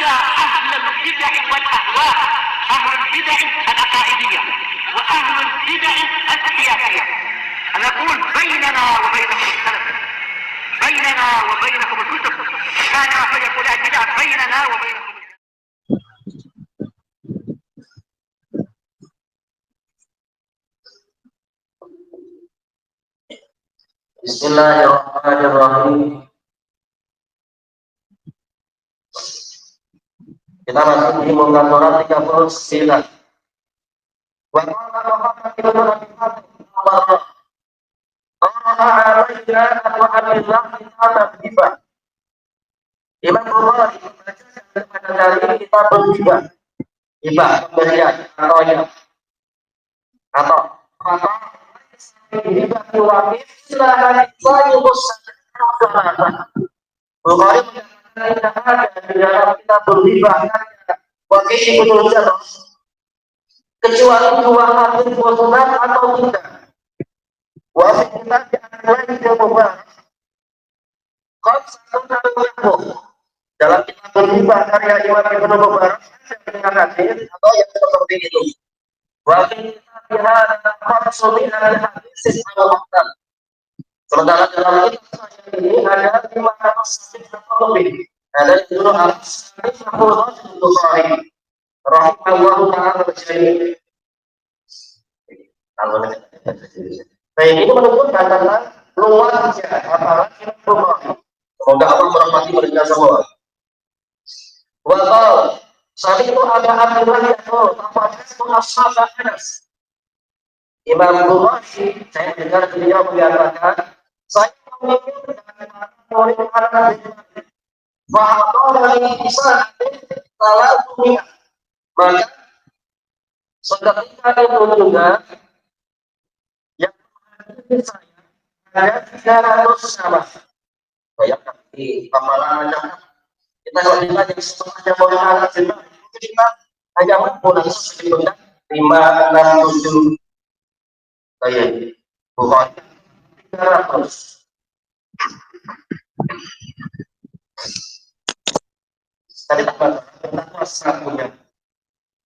على أهل البدع والأهواء، أهل البدع العقائدية وأهل البدع السياسية. أنا أقول بيننا وبينكم السلف، بيننا وبينكم الكتب، كان فيقول البدع بيننا وبينكم. Bismillahirrahmanirrahim. Kita masih di Muqaddarah 39. Wa qala Muhammad ibn Abi Bakr Imam Bukhari membacakan kepada dari kitab al-Hibah, hibah pemberian atau hibah diwakil silahkan Bukhari mengatakan di dalam kitab al-Hibah wakil ibnu Jarrah kecuali dua hadis musnad atau tidak. Wafat kita di antara yang mubarak. Qad sa'alnahu dalam kitab al-Hibah karya Imam Ibnu Mubarak dengan hadis atau yang seperti itu. Wafat kita di khamsumin hadis al-Muhtar. Sementara dalam kitab ini ada 500 hadis atau lebih. Ada Ibnu Al-Sa'id Al-Bukhari rahimahullahu ta'ala berjaya. Baik, ini menunjukkan tentang luasnya apalagi Bukhari. Semoga Allah merahmati mereka semua. Wakal saat itu ada Abdullah yang tahu Anas. Imam Bukhari, saya dengar beliau mengatakan, saya memiliki dengan murid Anas bahwa dari kisah salah dunia. Maka seketika itu juga yang menghadiri saya ada 300 sahabat. Bayangkan di amalan macam kita kalau ditanya semuanya boleh anak juga kita hanya mampu langsung sebetulnya 5, 6, 7 saya bukan 300. Tadi kita satunya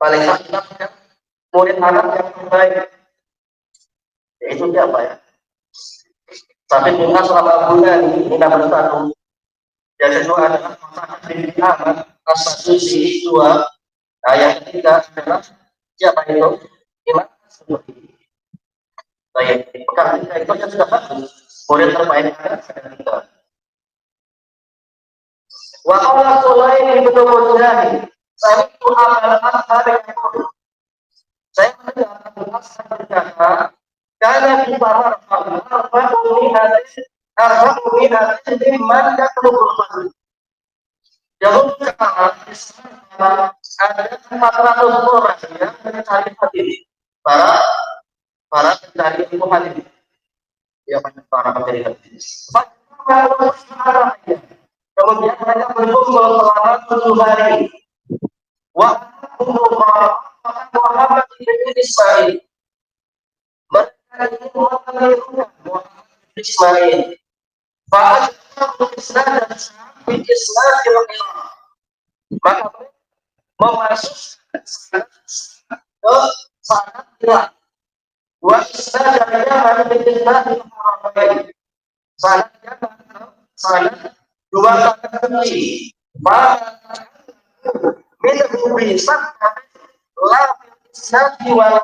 paling tidak murid anak yang terbaik yaitu siapa ya? Tapi kita selama bulan ini kita bersatu. Yang kedua adalah masyarakat bin Ahmad As-Susi 2. Nah, yang ketiga adalah siapa itu? Imam As-Susi. Baik, pekan ketiga itu yang sudah bagus. Murid terbaik ada kita. Wa qala Sulaim ibnu Mujahid, saya itu amal yang saya mendengar Abu Hasan berkata, karena di bawah ada 400 orang yang mencari hadis, para pencari ilmu hadis, ya para pencari hadis. Kemudian mereka berkumpul selama 7 hari. Muhammad bin Ismail. Mereka ini Muhammad bin Ismail. Fa'ajabul Islam dan sampai Islam di Rakyat. Maka memasukkan sangat jelas. Wa Islam dan Yaman bin Islam di Rakyat. Sangat dua kali. Maka minhu bisa la Islam wal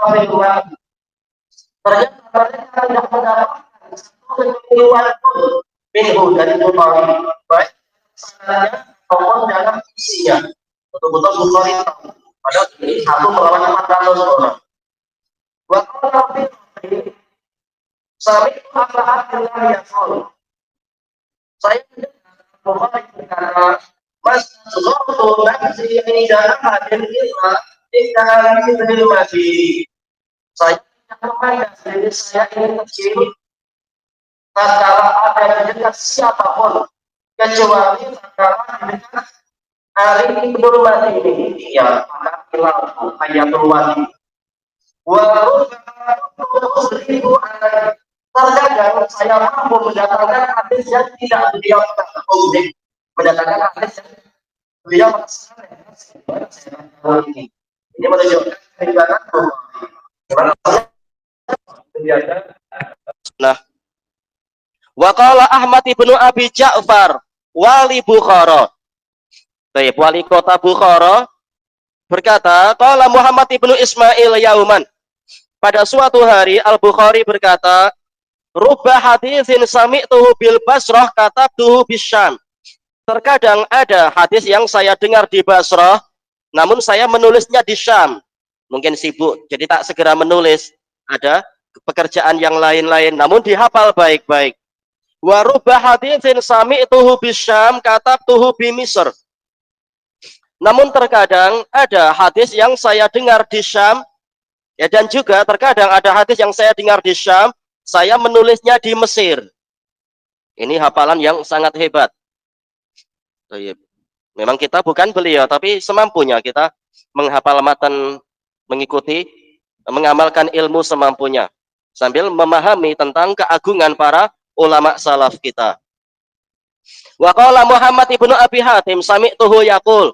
ternyata mereka tidak mendapatkan satu keluar pun minhu dari Bukhari, baik sanadnya maupun dalam isinya. Betul-betul Bukhari tahu. Padahal ini satu melawan 400 orang. Waktu Nabi sami apa yang salah. Saya Bukhari berkata, Mas Zuhur nafsi ini dalam hadir kita ini benar masih saya menyampaikan diri saya ini kecil tatkala ada di dekat siapapun kecuali tatkala di dekat Ali ibnu Mati ini ya maka hilang ayatul wadi walau terkadang saya mampu mendatangkan hadis yang tidak beliau katakan mendatangkan hadis yang beliau merasakan ini. Ini menunjukkan kehebatan Bukhari. Nah, wa qala Ahmad ibnu Abi Ja'far wali Bukhara. Baik, wali kota Bukhara berkata, qala Muhammad ibnu Ismail yauman. Pada suatu hari Al-Bukhari berkata, rubba haditsin sami'tuhu bil Basrah katabtuhu bisyam. Terkadang ada hadis yang saya dengar di Basrah, namun saya menulisnya di Syam. Mungkin sibuk, jadi tak segera menulis. Ada pekerjaan yang lain-lain, namun dihafal baik-baik. Wa rubba haditsin sami'tuhu bisyam katabtuhu bi Misr. Namun terkadang ada hadis yang saya dengar di Syam, ya, dan juga terkadang ada hadis yang saya dengar di Syam, saya menulisnya di Mesir. Ini hafalan yang sangat hebat. Memang kita bukan beliau, tapi semampunya kita menghafal matan, mengikuti, mengamalkan ilmu semampunya, sambil memahami tentang keagungan para ulama salaf kita. Wa qala Muhammad ibnu Abi Hatim sami'tuhu yaqul.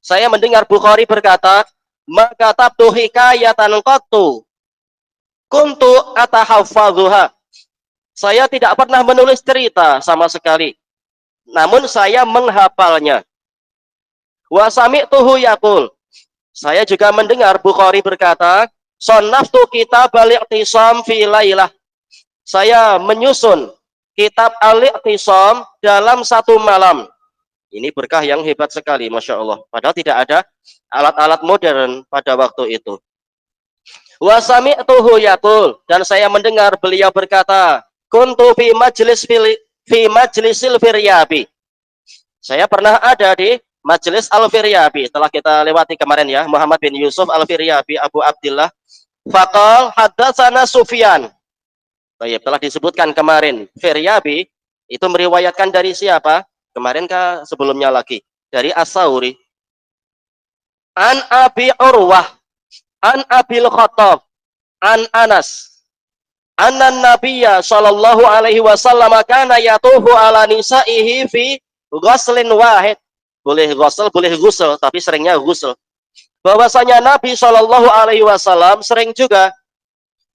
Saya mendengar Bukhari berkata, maka tabtu hikayatan qattu kuntu atahaffazuha. Saya tidak pernah menulis cerita sama sekali, namun saya menghafalnya. Wa sami'tuhu yaqul. Saya juga mendengar Bukhari berkata, sannaftu kitab al-i'tisam fi lailah. Saya menyusun kitab al-i'tisam dalam satu malam. Ini berkah yang hebat sekali, Masya Allah. Padahal tidak ada alat-alat modern pada waktu itu. Wa sami'tuhu yaqul. Dan saya mendengar beliau berkata, kuntu fi majlisil firyabi. Saya pernah ada di Majelis Al-Firyabi, telah kita lewati kemarin ya, Muhammad bin Yusuf Al-Firyabi Abu Abdillah. Faqal haddatsana Sufyan. Baik, telah disebutkan kemarin. Firyabi itu meriwayatkan dari siapa? Kemarin kah sebelumnya lagi? Dari As-Sauri. An Abi Urwah, an Abil Khattab, an Anas. Anna Nabiyya sallallahu alaihi wasallam kana yatufu ala nisaihi fi ghuslin wahid. Boleh ghusl, boleh ghusl, tapi seringnya ghusl. Bahwasanya Nabi Shallallahu Alaihi Wasallam sering juga,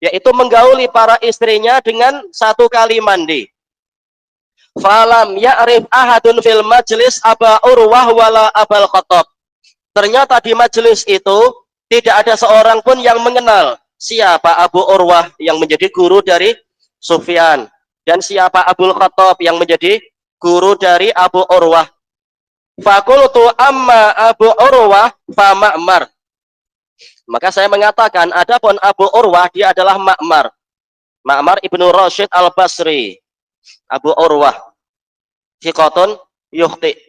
yaitu menggauli para istrinya dengan satu kali mandi. Falam ya'rif ahadun fil majlis Aba Urwah wala Abal Khattab. Ternyata di majelis itu tidak ada seorang pun yang mengenal siapa Abu Urwah yang menjadi guru dari Sufyan, dan siapa Abul Khattab yang menjadi guru dari Abu Urwah. Fakultu amma Abu Urwah fa Ma'mar. Maka saya mengatakan, adapun Abu Urwah dia adalah Ma'mar. Ma'mar ibnu Rashid al-Basri. Abu Urwah thiqatun yukhti.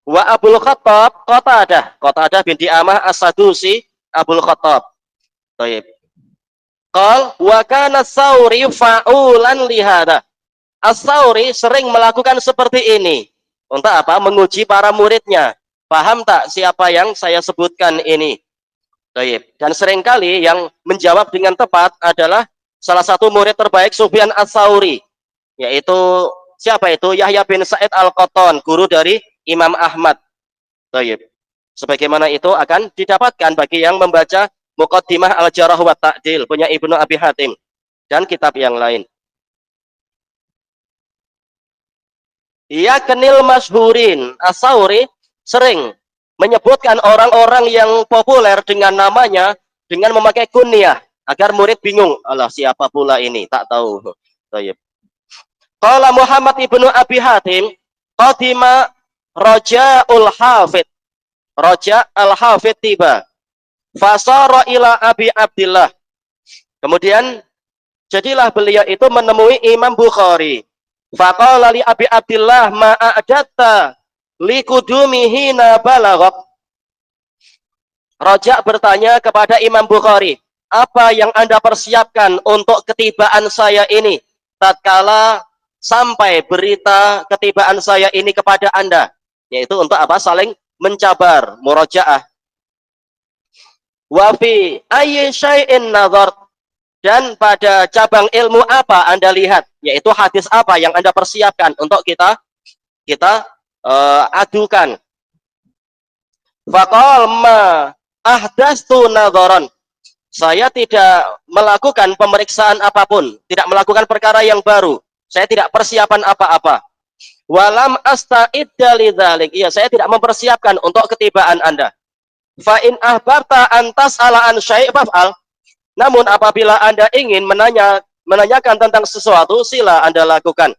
Wa Abul Khattab Qatadah binti Amah As-Sadusi Abul Khattab. Baik. Qal wa kana As-Sauri fa'ulan lihada. As-Sauri sering melakukan seperti ini. Untuk apa? Menguji para muridnya. Paham tak siapa yang saya sebutkan ini? Baik. Dan seringkali yang menjawab dengan tepat adalah salah satu murid terbaik Sufyan Ats-Tsauri, yaitu siapa itu? Yahya bin Sa'id Al-Qattan, guru dari Imam Ahmad. Baik. Sebagaimana itu akan didapatkan bagi yang membaca Muqaddimah Al-Jarh wa Ta'dil punya Ibnu Abi Hatim dan kitab yang lain. Ya kenil masyhurin. As-Tsauri sering menyebutkan orang-orang yang populer dengan namanya dengan memakai kunyah agar murid bingung, alah siapa pula ini, tak tahu. Baik. Qala Muhammad ibnu Abi Hatim qadima Raja'ul Hafid. Raja al-Hafid tiba. Fasara ila Abi Abdillah. Kemudian jadilah beliau itu menemui Imam Bukhari. Faqala li Abi Abdillah ma a'datta li kudumihi na balaghat. Raja bertanya kepada Imam Bukhari, apa yang Anda persiapkan untuk ketibaan saya ini tatkala sampai berita ketibaan saya ini kepada Anda? Yaitu untuk apa? Saling mencabar, murajaah. Wa fi ayyi syai'in nadhart. Dan pada cabang ilmu apa Anda lihat, yaitu hadis apa yang Anda persiapkan untuk kita adukan. Faqal ma ahdastu nadharan. Saya tidak melakukan pemeriksaan apapun, tidak melakukan perkara yang baru. Saya tidak persiapan apa-apa. Walam asta'idda lidzalik. Iya, saya tidak mempersiapkan untuk ketibaan Anda. Fa in ahbabta antas ala an syai' fa'al. Namun apabila Anda ingin menanyakan tentang sesuatu, sila Anda lakukan.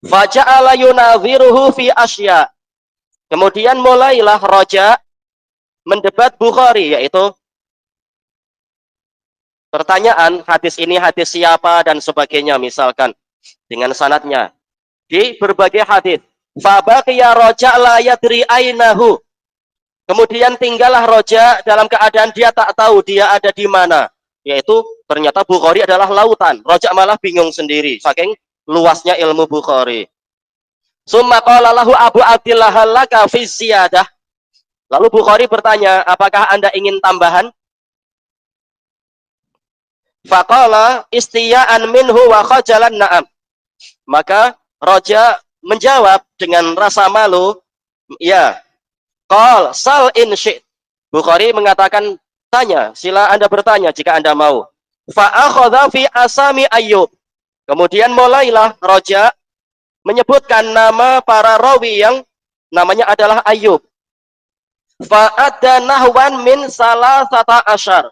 Fa ja'ala yunadhiruhu fi asya. Kemudian mulailah Raja mendebat Bukhari, yaitu pertanyaan hadis ini hadis siapa dan sebagainya, misalkan dengan sanadnya di berbagai hadis. Fabaqiya Raja la yadri ainahu. Kemudian tinggallah Raja dalam keadaan dia tak tahu dia ada di mana, yaitu ternyata Bukhari adalah lautan. Raja malah bingung sendiri saking luasnya ilmu Bukhari. Summa qala lahu Abu Abdillah halaka fi ziyadah. Lalu Bukhari bertanya, apakah Anda ingin tambahan? Faqala istiya'an minhu wa khajalan na'am. Maka Raja menjawab dengan rasa malu, ya. Qal sal in syi'ta. Bukhari mengatakan, tanya, sila Anda bertanya jika Anda mau. Fa akhadha fi asami Ayyub. Kemudian mulailah Raja menyebutkan nama para rawi yang namanya adalah Ayyub. Fa adda nahwan min salasata asyar.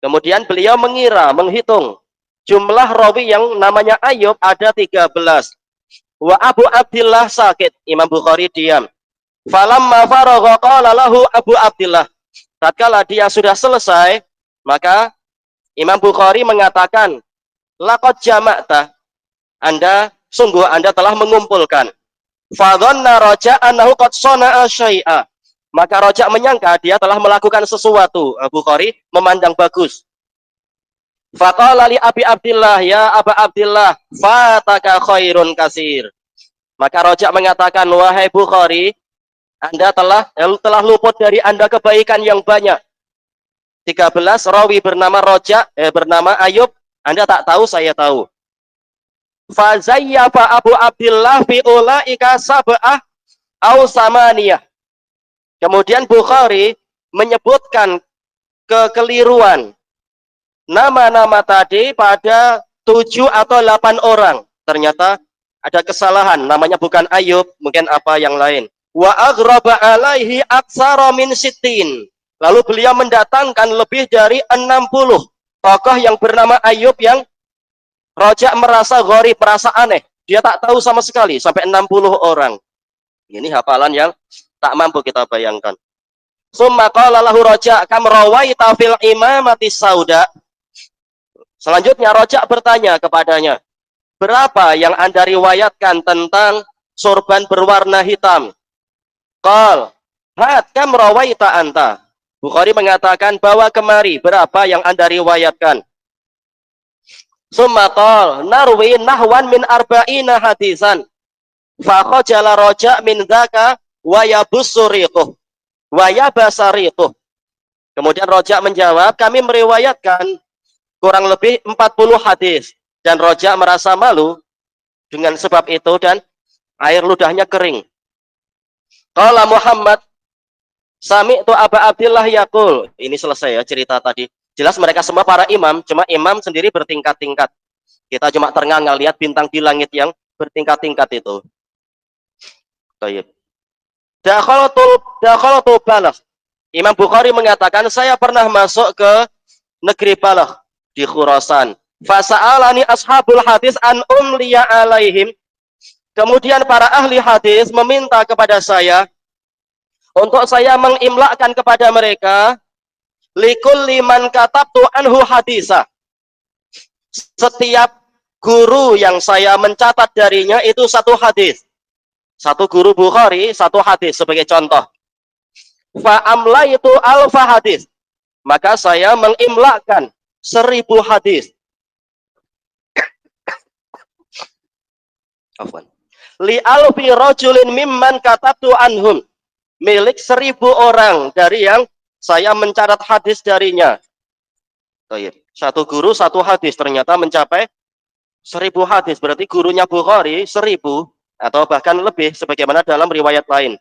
Kemudian beliau menghitung jumlah rawi yang namanya Ayyub ada 13. Wa Abu Abdillah sakit. Imam Bukhari diam. Falamma faragha qala lahu Abu Abdillah. Tatkala dia sudah selesai, maka Imam Bukhari mengatakan, laqad jama'ta. Sungguh Anda telah mengumpulkan. Fadhanna Raja annahu qad sana'a syai'a. Maka Raja menyangka dia telah melakukan sesuatu. Bukhari memandang bagus. Faqala li Abi Abdillah, ya Aba Abdillah, fataka khairun kasir. Maka Raja mengatakan, wahai Bukhari, Anda telah luput dari Anda kebaikan yang banyak. 13 rawi bernama bernama Ayyub, Anda tak tahu, saya tahu. Fa zayyafa Abu Abdillah fi ulaika sab'ah au samaniyah. Kemudian Bukhari menyebutkan kekeliruan nama-nama tadi pada 7 atau 8 orang. Ternyata ada kesalahan, namanya bukan Ayyub, mungkin apa yang lain. Wa aghraba alaihi aksara min sittin. Lalu beliau mendatangkan lebih dari 60 tokoh yang bernama Ayyub yang Raja merasa gharib, merasa aneh. Dia tak tahu sama sekali, sampai 60 orang. Ini hafalan yang tak mampu kita bayangkan. Summa qala lahu Raja kam rawaita fil imamati sauda. Selanjutnya Raja bertanya kepadanya, berapa yang Anda riwayatkan tentang sorban berwarna hitam? Qal hat kam rawaita anta. Bukhari mengatakan, bawa kemari berapa yang Anda riwayatkan. Summa qal narwi nahwan min arba'ina hadisan. Fa khajala Raja min dzaka wa yabussuriquh wa yabasariquh. Kemudian Raja menjawab, kami meriwayatkan kurang lebih 40 hadis, dan Raja merasa malu dengan sebab itu dan air ludahnya kering. Qala Muhammad sami'tu Aba Abdillah yaqul. Ini selesai ya cerita tadi. Jelas mereka semua para imam, cuma imam sendiri bertingkat-tingkat. Kita cuma ternganga lihat bintang di langit yang bertingkat-tingkat itu. Baik. Dakhaltu Balagh. Imam Bukhari mengatakan, saya pernah masuk ke negeri Balagh di Khurasan. Fasa'alani ashabul hadis an umliya alaihim. Kemudian para ahli hadis meminta kepada saya untuk saya mengimlakkan kepada mereka likulli man katabtu anhu hadisah. Setiap guru yang saya mencatat darinya itu satu hadis. Satu guru Bukhari, satu hadis sebagai contoh. Fa'amla itu alfa hadis. Maka saya mengimlakkan 1000 hadis. Afwan. Li alfi rajulin mimman katabtu anhum. Milik 1000 orang dari yang saya mencatat hadis darinya. Satu guru, satu hadis. Ternyata mencapai 1000 hadis. Berarti gurunya Bukhari 1000 atau bahkan lebih sebagaimana dalam riwayat lain.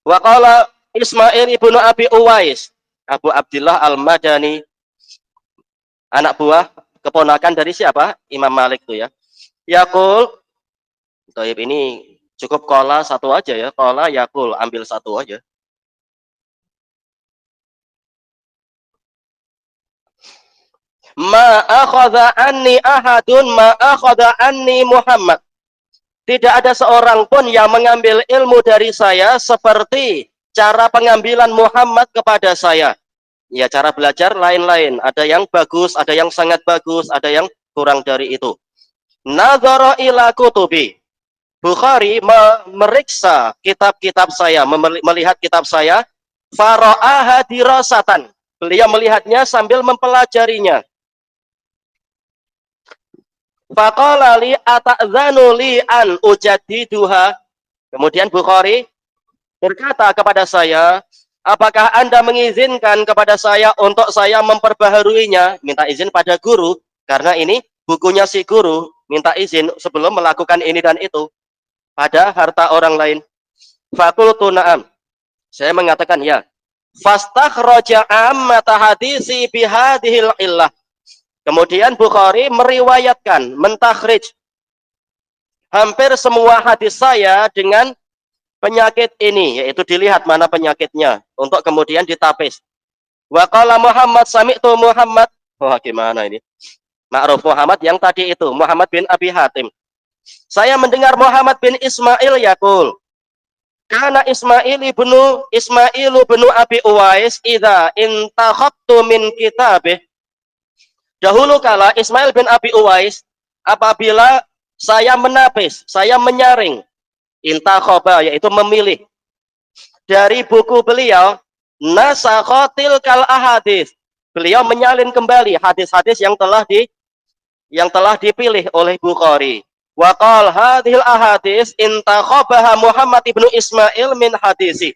Wa qala Ismail ibnu Abi Uwais, Abu Abdullah Al-Madani, anak buah keponakan dari siapa? Imam Malik tuh ya. Yaqul, Taib ini cukup kola satu aja ya. Kola yakul, ambil satu aja. Ma akhadha anni ahadun ma akhadha anni Muhammad. Tidak ada seorang pun yang mengambil ilmu dari saya seperti cara pengambilan Muhammad kepada saya. Ya, cara belajar lain-lain. Ada yang bagus, ada yang sangat bagus, ada yang kurang dari itu. Nadhara ila kutubi. Bukhari memeriksa kitab-kitab saya, melihat kitab saya. Fara'aha dirasatan. Beliau melihatnya sambil mempelajarinya. Faqala li ata'zanu li an ujaddiduha. Kemudian Bukhari berkata kepada saya, apakah Anda mengizinkan kepada saya untuk saya memperbaharuinya? Minta izin pada guru, karena ini bukunya si guru, minta izin sebelum melakukan ini dan itu pada harta orang lain. Fakultu na'am. Saya mengatakan ya. Fastakhraja ammata hadisi bihadihil illah. Kemudian Bukhari meriwayatkan, mentakhrij hampir semua hadis saya dengan penyakit ini, yaitu dilihat mana penyakitnya untuk kemudian ditapis. Wa qala Muhammad sami'tu Muhammad. Wah, gimana ini? Ma'ruf Muhammad yang tadi itu, Muhammad bin Abi Hatim. Saya mendengar Muhammad bin Ismail yaqul. Karena Ismail ibnu Abi Uwais idza intakhattu min kitabih. Dahulu kala Ismail bin Abi Uwais, apabila saya menapis, saya menyaring, intakhoba, yaitu memilih dari buku beliau, nasakhotil kal ahadis, beliau menyalin kembali hadis-hadis yang telah dipilih oleh Bukhari. Wa qal hadhil ahadis intakhobaha Muhammad ibnu Ismail min hadisi.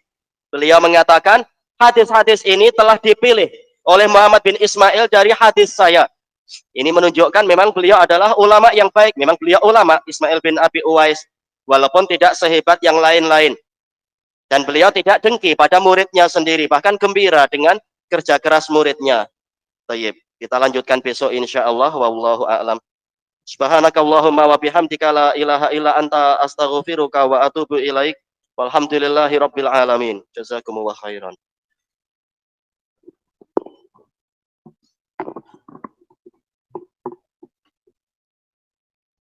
Beliau mengatakan hadis-hadis ini telah dipilih oleh Muhammad bin Ismail dari hadis saya. Ini menunjukkan memang beliau adalah ulama yang baik. Memang beliau ulama, Ismail bin Abi Uwais, walaupun tidak sehebat yang lain-lain. Dan beliau tidak dengki pada muridnya sendiri, bahkan gembira dengan kerja keras muridnya. Tayyib. Kita lanjutkan besok insyaallah. Wallahu a'lam. Subhanakallahumma wa bihamdika la ilaha illa anta astaghfiruka wa atubu ilaik. Walhamdulillahi rabbil alamin. Jazakumullah khairan.